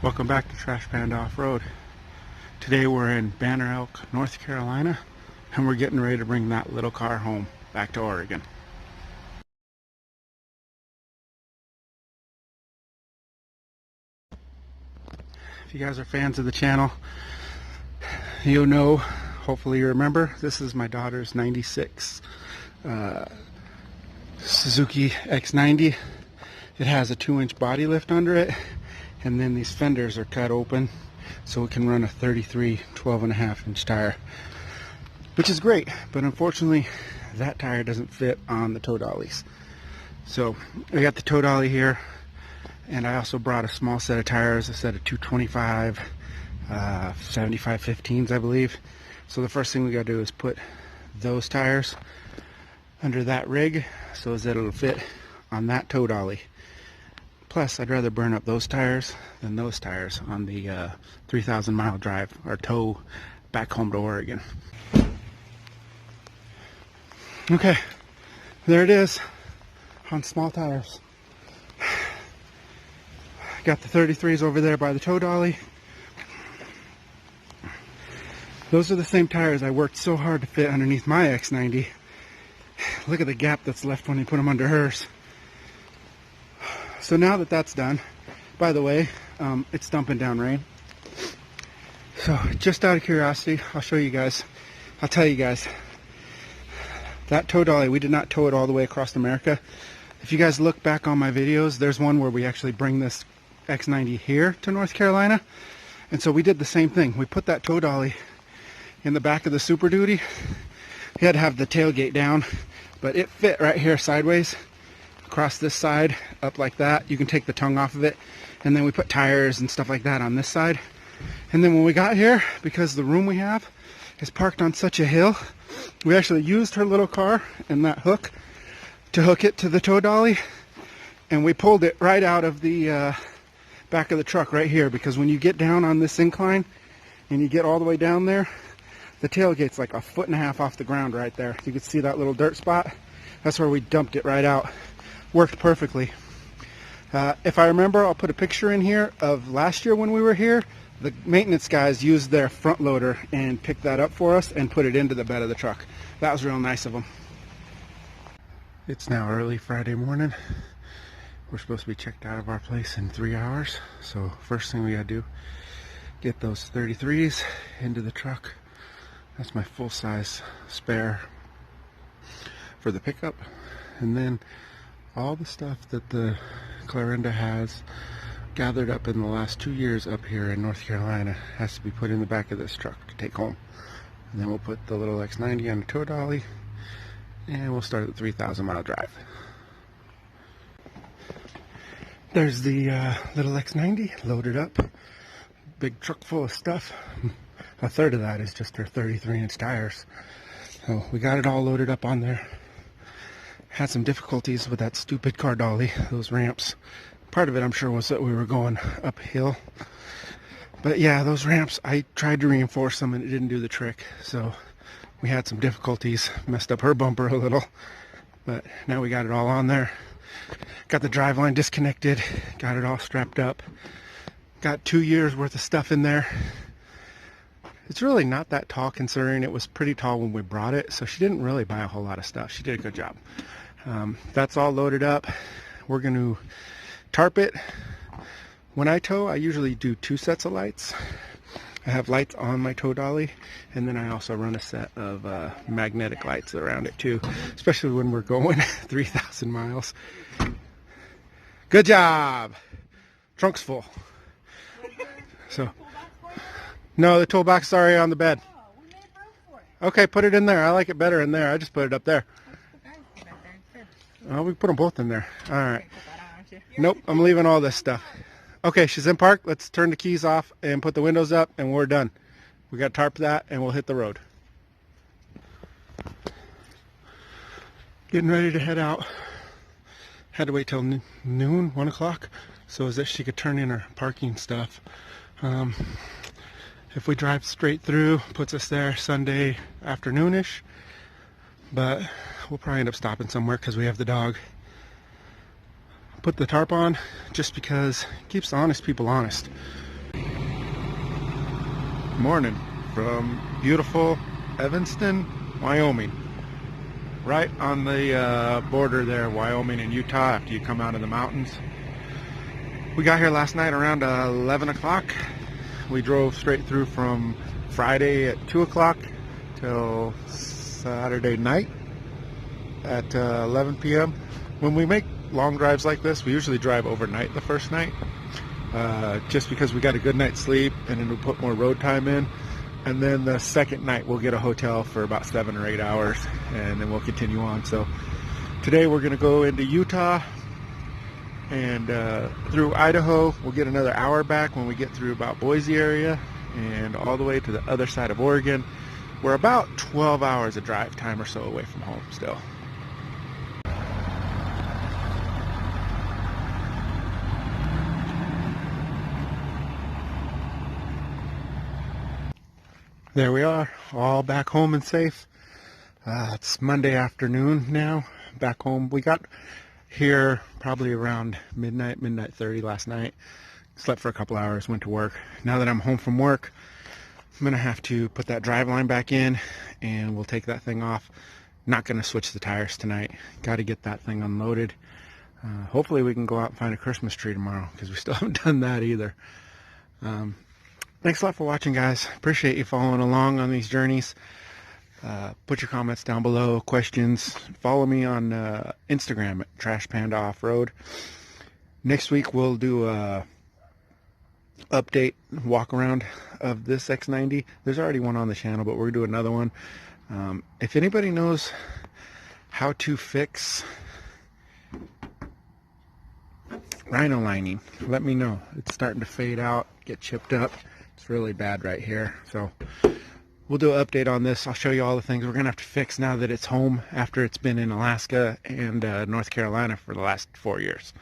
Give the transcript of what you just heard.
Welcome back to Trash Panda Off-Road. Today we're in Banner Elk, North Carolina, and we're getting ready to bring that little car home back to Oregon. If you guys are fans of the channel, you'll know, hopefully you remember, this is my daughter's 96 Suzuki X90. It has a 2-inch body lift under it, and then these fenders are cut open so it can run a 33 12.5-inch tire, which is great, but unfortunately that tire doesn't fit on the tow dollies. So I got the tow dolly here, and I also brought a small set of tires, a set of 225 75/15s, I believe. So the first thing we got to do is put those tires under that rig so that it'll fit on that tow dolly. Plus, I'd rather burn up those tires than those tires on the 3,000 mile drive or tow back home to Oregon. Okay, there it is on small tires. Got the 33s over there by the tow dolly. Those are the same tires I worked so hard to fit underneath my X90. Look at the gap that's left when you put them under hers. So now that that's done, by the way, it's dumping down rain. So just out of curiosity, I'll show you guys, I'll tell you guys, that tow dolly, we did not tow it all the way across America. If you guys look back on my videos, there's one where we actually bring this X90 here to North Carolina. And so we did the same thing. We put that tow dolly in the back of the Super Duty. You had to have the tailgate down, but it fit right here sideways across this side, up like that. You can take the tongue off of it, and then we put tires and stuff like that on this side. And then when we got here, because the room we have is parked on such a hill, we actually used her little car and that hook to hook it to the tow dolly, and we pulled it right out of the back of the truck right here, because when you get down on this incline and you get all the way down there, the tailgate's like 1.5 feet off the ground right there. You can see that little dirt spot. That's where we dumped it right out. Worked perfectly. If I remember, I'll put a picture in here of last year when we were here. The maintenance guys used their front loader and picked that up for us and put it into the bed of the truck. That was real nice of them. It's now early Friday morning. We're supposed to be checked out of our place in 3 hours. So first thing we gotta do, get those 33s into the truck. That's my full-size spare for the pickup. And then all the stuff that the Clarinda has gathered up in the last 2 years up here in North Carolina has to be put in the back of this truck to take home. And then we'll put the little X90 on the tow dolly, and we'll start the 3,000 mile drive. There's the little X90 loaded up. Big truck full of stuff. A third of that is just her 33-inch tires. So we got it all loaded up on there. Had some difficulties with that stupid car dolly, those ramps. Part of it, I'm sure, was that we were going uphill. But yeah, those ramps, I tried to reinforce them and it didn't do the trick. So we had some difficulties, messed up her bumper a little. But now we got it all on there. Got the driveline disconnected, got it all strapped up. Got 2 years worth of stuff in there. It's really not that tall considering it was pretty tall when we brought it. So she didn't really buy a whole lot of stuff. She did a good job. That's all loaded up. We're going to tarp it. When I tow, I usually do 2 sets of lights. I have lights on my tow dolly, and then I also run a set of magnetic lights around it too, especially when we're going 3,000 miles. Good job! Trunk's full. So, no, the toolbox is already on the bed. Okay, put it in there. I like it better in there. I just put it up there. Oh, we put them both in there. All right. Nope, I'm leaving all this stuff. Okay, she's in park. Let's turn the keys off and put the windows up, and we're done. We got to tarp that, and we'll hit the road. Getting ready to head out. Had to wait till noon, 1 o'clock, so as that she could turn in her parking stuff. If we drive straight through, puts us there Sunday afternoonish, but we'll probably end up stopping somewhere because we have the dog. Put the tarp on just because it keeps the honest people honest. Morning from beautiful Evanston, Wyoming. Right on the border there, Wyoming and Utah, after you come out of the mountains. We got here last night around 11 o'clock. We drove straight through from Friday at 2 o'clock till Saturday night at 11 p.m. When we make long drives like this, we usually drive overnight the first night. Just because we got a good night's sleep, and then we'll put more road time in, and then the second night we'll get a hotel for about 7 or 8 hours, and then we'll continue on. So today we're going to go into Utah and through Idaho. We'll get another hour back when we get through about Boise area and all the way to the other side of Oregon. We're about 12 hours of drive time or so away from home still. There we are, all back home and safe. It's Monday afternoon now, back home. We got here probably around midnight 30 last night. Slept for a couple hours, went to work. Now that I'm home from work, I'm gonna have to put that drive line back in and we'll take that thing off. Not gonna switch the tires tonight. Got to get that thing unloaded. Hopefully we can go out and find a Christmas tree tomorrow, because we still haven't done that either. Thanks a lot for watching, guys. Appreciate you following along on these journeys. Put your comments down below, questions. Follow me on Instagram at Trash Panda Off-Road. Next week we'll do a update walk around of this X90. There's already one on the channel, but we're gonna do another one. If anybody knows how to fix rhino lining, let me know. It's starting to fade out, get chipped up. It's really bad right here. So we'll do an update on this. I'll show you all the things we're gonna have to fix now that it's home after it's been in Alaska and North Carolina for the last 4 years.